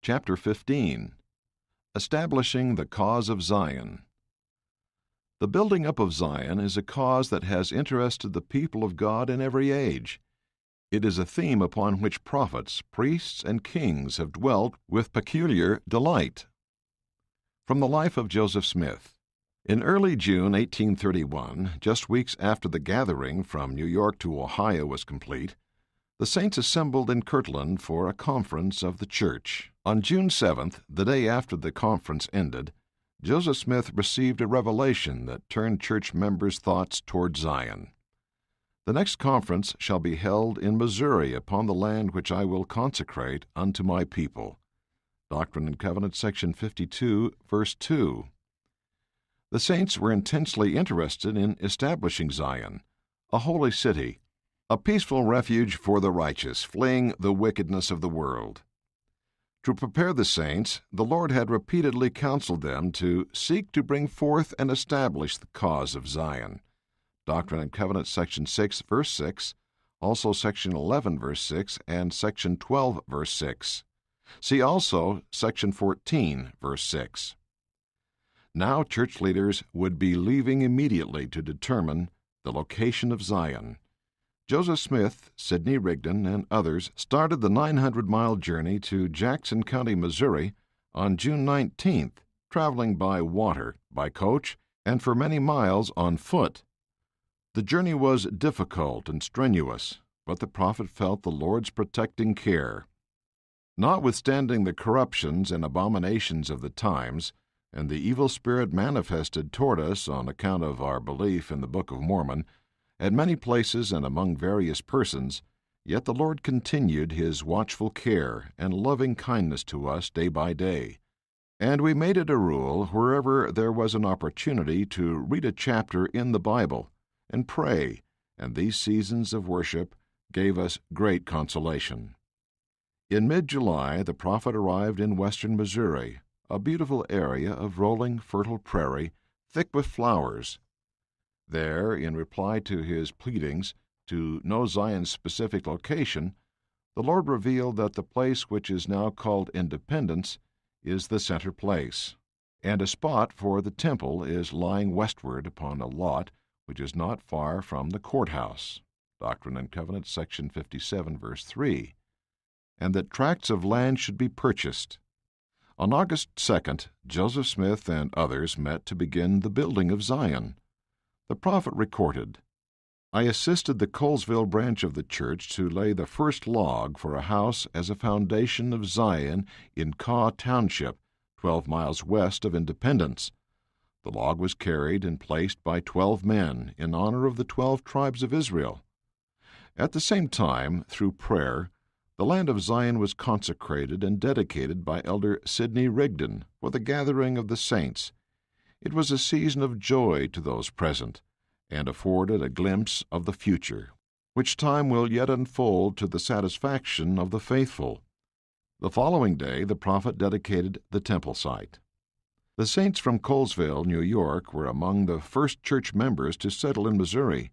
Chapter 15. Establishing the Cause of Zion. The building up of Zion is a cause that has interested the people of God in every age. It is a theme upon which prophets, priests, and kings have dwelt with peculiar delight. From the life of Joseph Smith. In early June 1831, just weeks after the gathering from New York to Ohio was complete, the saints assembled in Kirtland for a conference of the church. On June 7th, the day after the conference ended, Joseph Smith received a revelation that turned church members' thoughts toward Zion. The next conference shall be held in Missouri upon the land which I will consecrate unto my people. Doctrine and Covenants, section 52, verse 2. The saints were intensely interested in establishing Zion, a holy city, a peaceful refuge for the righteous, fleeing the wickedness of the world. To prepare the saints, the Lord had repeatedly counseled them to seek to bring forth and establish the cause of Zion. Doctrine and Covenants, section 6, verse 6, also section 11, verse 6, and section 12, verse 6. See also section 14, verse 6. Now church leaders would be leaving immediately to determine the location of Zion. Joseph Smith, Sidney Rigdon, and others started the 900-mile journey to Jackson County, Missouri on June 19th, traveling by water, by coach, and for many miles on foot. The journey was difficult and strenuous, but the prophet felt the Lord's protecting care. Notwithstanding the corruptions and abominations of the times, and the evil spirit manifested toward us on account of our belief in the Book of Mormon, at many places and among various persons, yet the Lord continued his watchful care and loving kindness to us day by day. And we made it a rule, wherever there was an opportunity, to read a chapter in the Bible and pray, and these seasons of worship gave us great consolation. In mid-July, the prophet arrived in western Missouri, a beautiful area of rolling, fertile prairie, thick with flowers. There, in reply to his pleadings to know Zion's specific location, the Lord revealed that the place which is now called Independence is the center place, and a spot for the temple is lying westward upon a lot which is not far from the courthouse. Doctrine and Covenants, section 57, verse 3, and that tracts of land should be purchased. On August 2nd, Joseph Smith and others met to begin the building of Zion. The prophet recorded, I assisted the Colesville branch of the church to lay the first log for a house as a foundation of Zion in Caw Township, 12 miles west of Independence. The log was carried and placed by 12 men in honor of the 12 tribes of Israel. At the same time, through prayer, the land of Zion was consecrated and dedicated by Elder Sidney Rigdon for the gathering of the saints. It was a season of joy to those present, and afforded a glimpse of the future, which time will yet unfold to the satisfaction of the faithful. The following day the prophet dedicated the temple site. The saints from Colesville, New York, were among the first church members to settle in Missouri.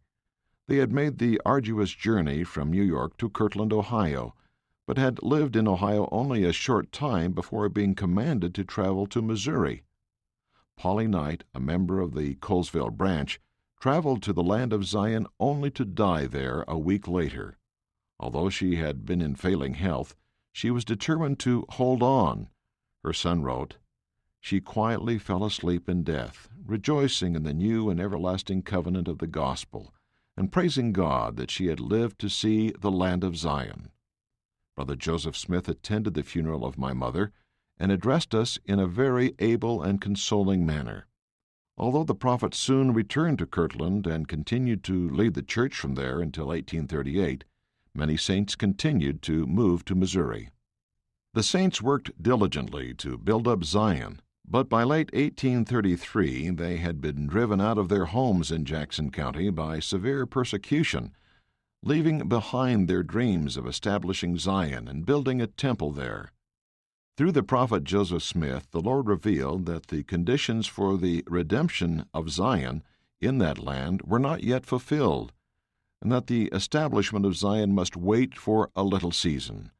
They had made the arduous journey from New York to Kirtland, Ohio, but had lived in Ohio only a short time before being commanded to travel to Missouri. Polly Knight, a member of the Colesville branch, traveled to the land of Zion only to die there a week later. Although she had been in failing health, she was determined to hold on. Her son wrote, She quietly fell asleep in death, rejoicing in the new and everlasting covenant of the gospel, and praising God that she had lived to see the land of Zion. Brother Joseph Smith attended the funeral of my mother, and addressed us in a very able and consoling manner. Although the prophet soon returned to Kirtland and continued to lead the church from there until 1838, many saints continued to move to Missouri. The saints worked diligently to build up Zion, but by late 1833 they had been driven out of their homes in Jackson County by severe persecution, leaving behind their dreams of establishing Zion and building a temple there. Through the prophet Joseph Smith, the Lord revealed that the conditions for the redemption of Zion in that land were not yet fulfilled, and that the establishment of Zion must wait for a little season.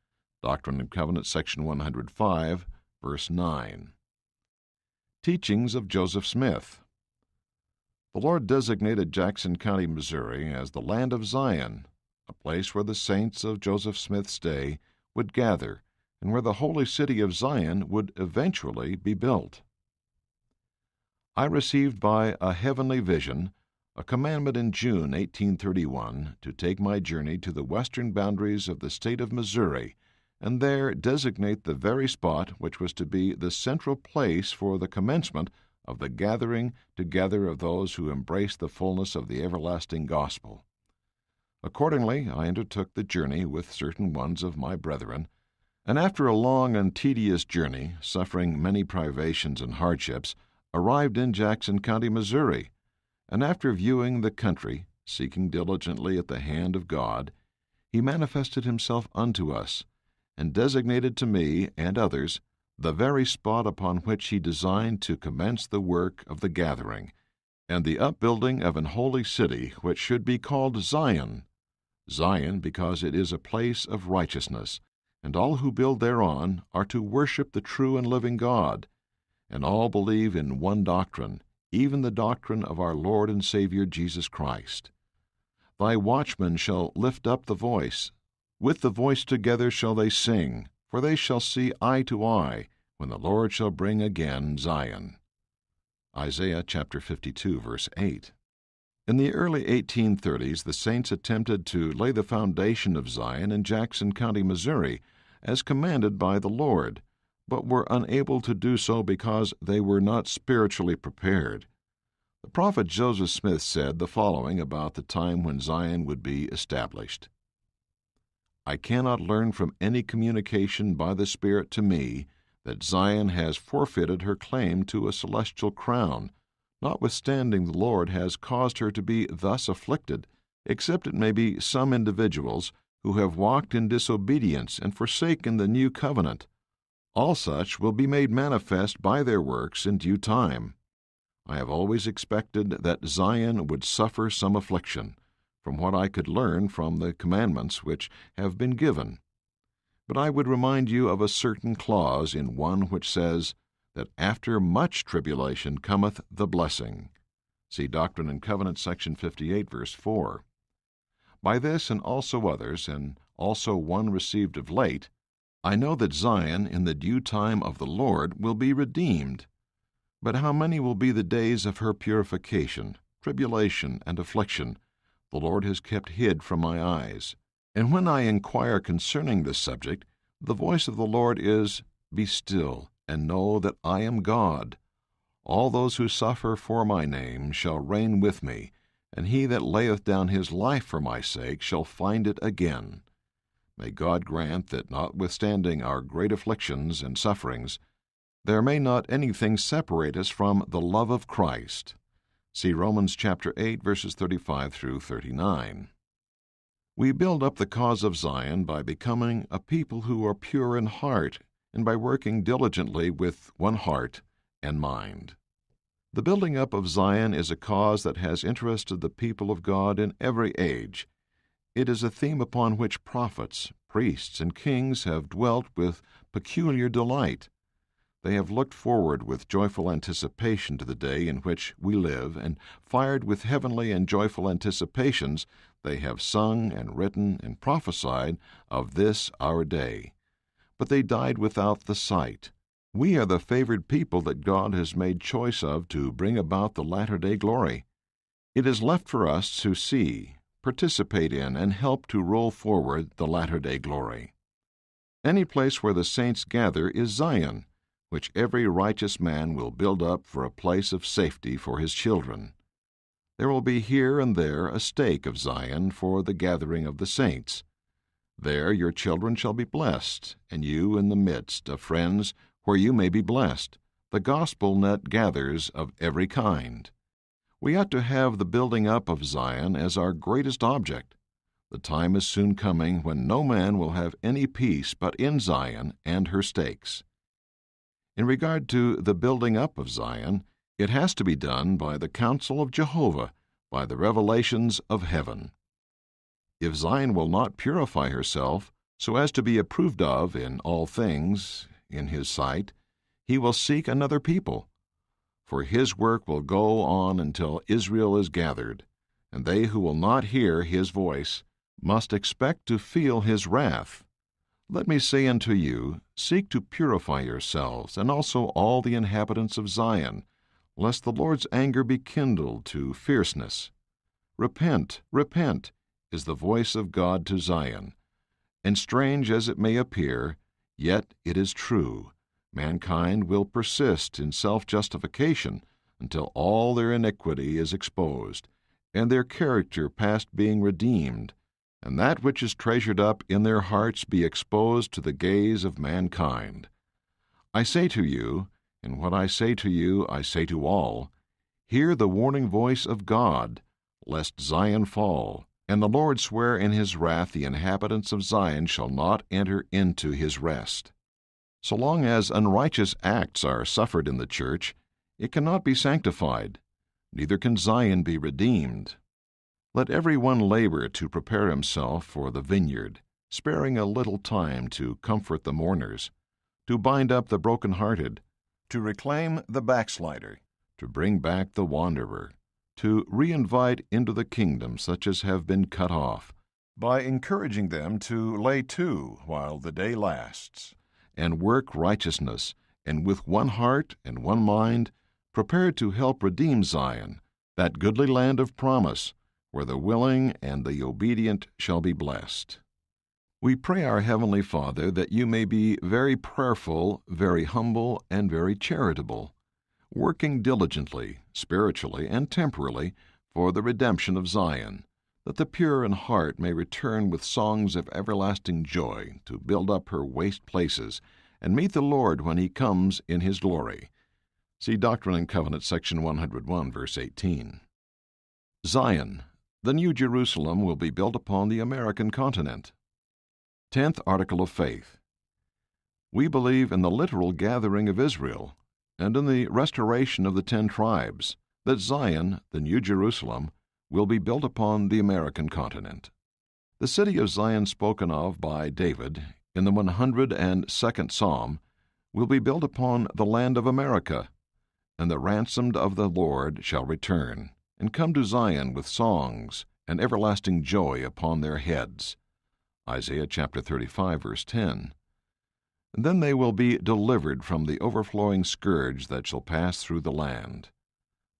Doctrine and Covenants, section 105, verse 9. Teachings of Joseph Smith. The Lord designated Jackson County, Missouri, as the land of Zion, a place where the saints of Joseph Smith's day would gather, and where the holy city of Zion would eventually be built. I received by a heavenly vision a commandment in June 1831 to take my journey to the western boundaries of the state of Missouri, and there designate the very spot which was to be the central place for the commencement of the gathering together of those who embrace the fullness of the everlasting gospel. Accordingly, I undertook the journey with certain ones of my brethren, and after a long and tedious journey, suffering many privations and hardships, arrived in Jackson County, Missouri, and after viewing the country, seeking diligently at the hand of God, he manifested himself unto us, and designated to me and others the very spot upon which he designed to commence the work of the gathering, and the upbuilding of an holy city which should be called Zion. Zion, because it is a place of righteousness, and all who build thereon are to worship the true and living God, and all believe in one doctrine, even the doctrine of our Lord and Savior Jesus Christ. Thy watchmen shall lift up the voice. With the voice together shall they sing, for they shall see eye to eye, when the Lord shall bring again Zion. Isaiah chapter 52, verse 8. In the early 1830s, the saints attempted to lay the foundation of Zion in Jackson County, Missouri, as commanded by the Lord, but were unable to do so because they were not spiritually prepared. The prophet Joseph Smith said the following about the time when Zion would be established. I cannot learn from any communication by the Spirit to me that Zion has forfeited her claim to a celestial crown, notwithstanding the Lord has caused her to be thus afflicted, except it may be some individuals who have walked in disobedience and forsaken the new covenant. All such will be made manifest by their works in due time. I have always expected that Zion would suffer some affliction, from what I could learn from the commandments which have been given. But I would remind you of a certain clause in one which says that after much tribulation cometh the blessing. See Doctrine and Covenants, section 58, verse 4. By this and also others, and also one received of late, I know that Zion in the due time of the Lord will be redeemed. But how many will be the days of her purification, tribulation, and affliction, the Lord has kept hid from my eyes. And when I inquire concerning this subject, the voice of the Lord is, Be still, and know that I am God. All those who suffer for my name shall reign with me, and he that layeth down his life for my sake shall find it again. May God grant that, notwithstanding our great afflictions and sufferings, there may not anything separate us from the love of Christ. See Romans chapter 8, verses 35 through 39. We build up the cause of Zion by becoming a people who are pure in heart and by working diligently with one heart and mind. The building up of Zion is a cause that has interested the people of God in every age. It is a theme upon which prophets, priests, and kings have dwelt with peculiar delight. They have looked forward with joyful anticipation to the day in which we live, and fired with heavenly and joyful anticipations, they have sung and written and prophesied of this our day. But they died without the sight. We are the favored people that God has made choice of to bring about the latter-day glory. It is left for us to see, participate in, and help to roll forward the latter-day glory. Any place where the saints gather is Zion, which every righteous man will build up for a place of safety for his children. There will be here and there a stake of Zion for the gathering of the saints. There your children shall be blessed, and you in the midst of friends where you may be blessed. The gospel net gathers of every kind. We ought to have the building up of Zion as our greatest object. The time is soon coming when no man will have any peace but in Zion and her stakes. In regard to the building up of Zion, it has to be done by the counsel of Jehovah, by the revelations of heaven. If Zion will not purify herself, So as to be approved of in all things in his sight, he will seek another people. For his work will go on until Israel is gathered, and they who will not hear his voice must expect to feel his wrath. Let me say unto you, seek to purify yourselves, and also all the inhabitants of Zion, lest the Lord's anger be kindled to fierceness. Repent, repent, is the voice of God to Zion. And strange as it may appear, yet it is true. Mankind will persist in self-justification until all their iniquity is exposed, and their character past being redeemed, and that which is treasured up in their hearts be exposed to the gaze of mankind. I say to you, and what I say to you I say to all, hear the warning voice of God, lest Zion fall, and the Lord swear in his wrath the inhabitants of Zion shall not enter into his rest. So long as unrighteous acts are suffered in the church, it cannot be sanctified, neither can Zion be redeemed. Let every one labor to prepare himself for the vineyard, sparing a little time to comfort the mourners, to bind up the broken-hearted, to reclaim the backslider, to bring back the wanderer, to re-invite into the kingdom such as have been cut off, by encouraging them to lay to while the day lasts, and work righteousness, and with one heart and one mind, prepared to help redeem Zion, that goodly land of promise, where the willing and the obedient shall be blessed. We pray our Heavenly Father that you may be very prayerful, very humble, and very charitable, working diligently, spiritually, and temporally for the redemption of Zion, that the pure in heart may return with songs of everlasting joy to build up her waste places and meet the Lord when he comes in his glory. See Doctrine and Covenants, section 101, verse 18. Zion, the New Jerusalem, will be built upon the American continent. 10th Article of Faith. We believe in the literal gathering of Israel and in the restoration of the 10 tribes, that Zion, the New Jerusalem, will be built upon the American continent. The city of Zion spoken of by David in the 102nd Psalm will be built upon the land of America, and the ransomed of the Lord shall return, and come to Zion with songs and everlasting joy upon their heads. Isaiah chapter 35, verse 10. And then they will be delivered from the overflowing scourge that shall pass through the land.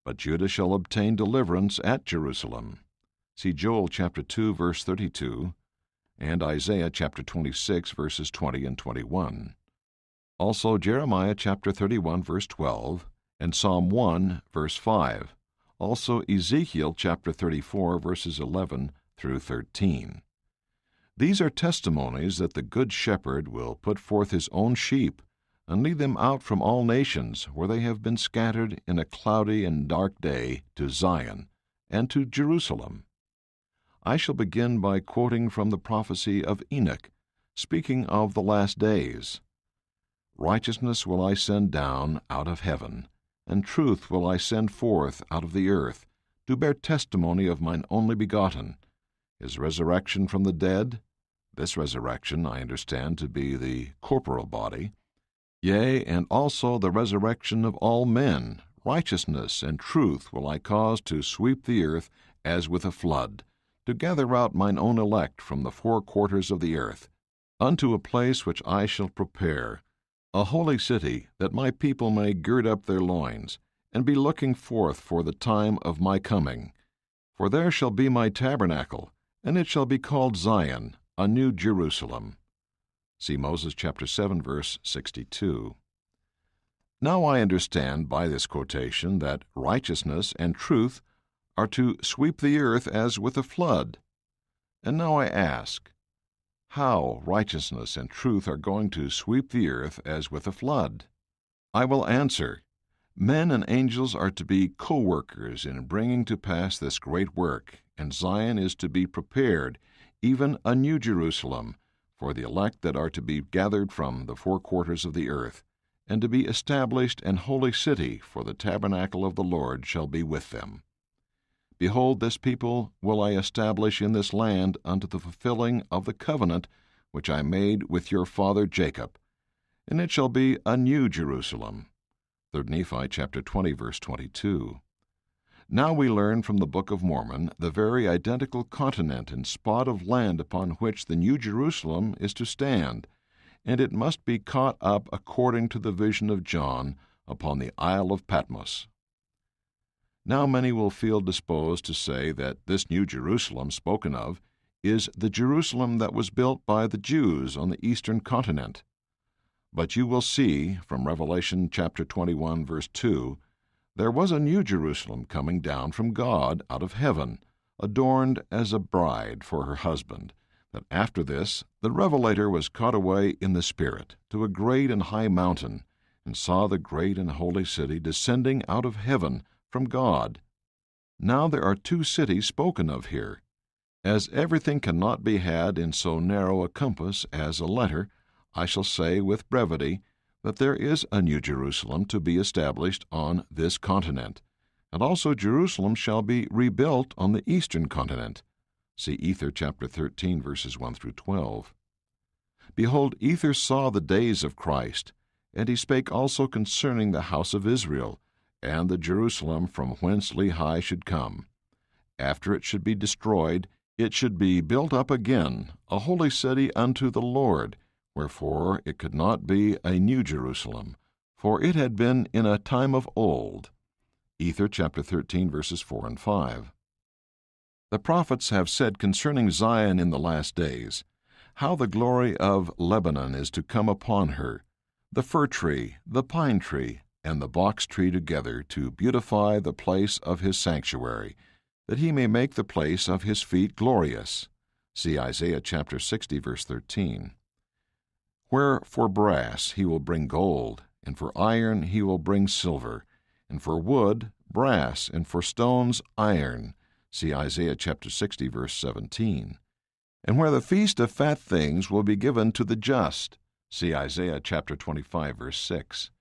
But Judah shall obtain deliverance at Jerusalem. See Joel chapter 2, verse 32, and Isaiah chapter 26, verses 20 and 21. Also Jeremiah chapter 31, verse 12, and Psalm 1, verse 5. Also Ezekiel chapter 34, verses 11 through 13. These are testimonies that the Good Shepherd will put forth his own sheep and lead them out from all nations where they have been scattered in a cloudy and dark day to Zion and to Jerusalem. I shall begin by quoting from the prophecy of Enoch, speaking of the last days. Righteousness will I send down out of heaven, and truth will I send forth out of the earth, to bear testimony of mine only begotten, his resurrection from the dead, this resurrection I understand to be the corporal body, yea, and also the resurrection of all men. Righteousness and truth will I cause to sweep the earth as with a flood, to gather out mine own elect from the 4 quarters of the earth, unto a place which I shall prepare, a holy city, that my people may gird up their loins, and be looking forth for the time of my coming. For there shall be my tabernacle, and it shall be called Zion, a new Jerusalem. See Moses chapter 7, verse 62. Now I understand by this quotation that righteousness and truth are to sweep the earth as with a flood. And now I ask, how righteousness and truth are going to sweep the earth as with a flood? I will answer, men and angels are to be co-workers in bringing to pass this great work, and Zion is to be prepared, even a new Jerusalem, for the elect that are to be gathered from the 4 quarters of the earth, and to be established an holy city, for the tabernacle of the Lord shall be with them. Behold, this people will I establish in this land unto the fulfilling of the covenant which I made with your father Jacob, and it shall be a new Jerusalem. 3 Nephi chapter 20, verse 22. Now we learn from the Book of Mormon the very identical continent and spot of land upon which the New Jerusalem is to stand, and it must be caught up according to the vision of John upon the Isle of Patmos. Now many will feel disposed to say that this New Jerusalem spoken of is the Jerusalem that was built by the Jews on the eastern continent. But you will see from Revelation chapter 21, verse 2, there was a new Jerusalem coming down from God out of heaven, adorned as a bride for her husband, that after this the Revelator was caught away in the Spirit to a great and high mountain, and saw the great and holy city descending out of heaven from God. Now there are two cities spoken of here. As everything cannot be had in so narrow a compass as a letter, I shall say with brevity that there is a new Jerusalem to be established on this continent, and also Jerusalem shall be rebuilt on the eastern continent. See Ether chapter 13, verses 1 through 12. Behold, Ether saw the days of Christ, and he spake also concerning the house of Israel, and the Jerusalem from whence Lehi should come. After it should be destroyed, it should be built up again, a holy city unto the Lord, wherefore it could not be a new Jerusalem, for it had been in a time of old. Ether chapter 13, verses 4 and 5. The prophets have said concerning Zion in the last days, how the glory of Lebanon is to come upon her, the fir tree, the pine tree, and the box tree together, to beautify the place of his sanctuary, that he may make the place of his feet glorious. See Isaiah chapter 60, verse 13. Where for brass he will bring gold, and for iron he will bring silver, and for wood brass, and for stones iron. See Isaiah chapter 60, verse 17. And where the feast of fat things will be given to the just. See Isaiah chapter 25, verse 6.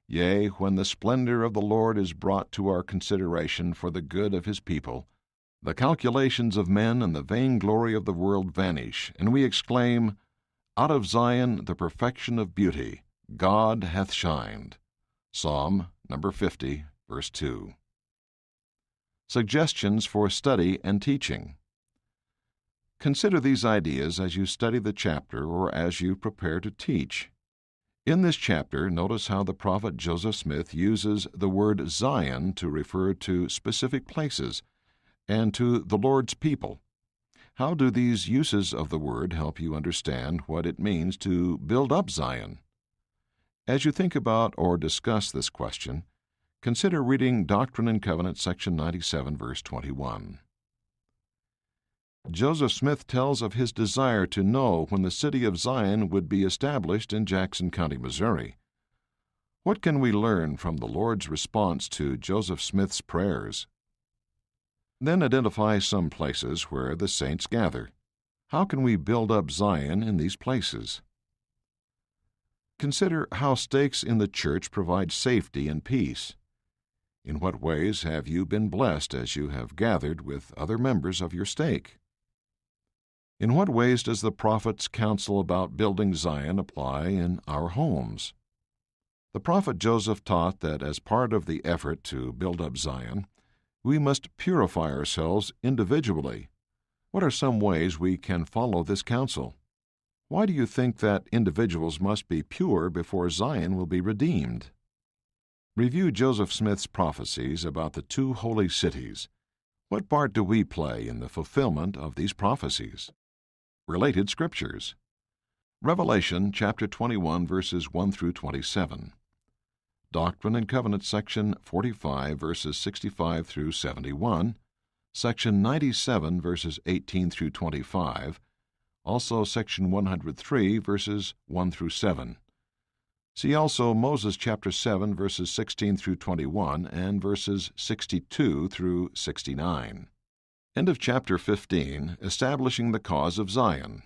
Yea, when the splendor of the Lord is brought to our consideration for the good of his people, the calculations of men and the vainglory of the world vanish, and we exclaim, out of Zion the perfection of beauty, God hath shined. Psalm number 50, verse 2. Suggestions for study and teaching. Consider these ideas as you study the chapter or as you prepare to teach. In this chapter, notice how the prophet Joseph Smith uses the word Zion to refer to specific places and to the Lord's people. How do these uses of the word help you understand what it means to build up Zion? As you think about or discuss this question, consider reading Doctrine and Covenants, section 97, verse 21. Joseph Smith tells of his desire to know when the city of Zion would be established in Jackson County, Missouri. What can we learn from the Lord's response to Joseph Smith's prayers? Then identify some places where the saints gather. How can we build up Zion in these places? Consider how stakes in the church provide safety and peace. In what ways have you been blessed as you have gathered with other members of your stake? In what ways does the prophet's counsel about building Zion apply in our homes? The prophet Joseph taught that as part of the effort to build up Zion, we must purify ourselves individually. What are some ways we can follow this counsel? Why do you think that individuals must be pure before Zion will be redeemed? Review Joseph Smith's prophecies about the two holy cities. What part do we play in the fulfillment of these prophecies? Related scriptures. Revelation chapter 21, verses 1 through 27. Doctrine and Covenants, section 45, verses 65 through 71, section 97, verses 18 through 25, also section 103, verses 1 through 7. See also Moses chapter 7, verses 16 through 21, and verses 62 through 69. End of chapter 15, Establishing the Cause of Zion.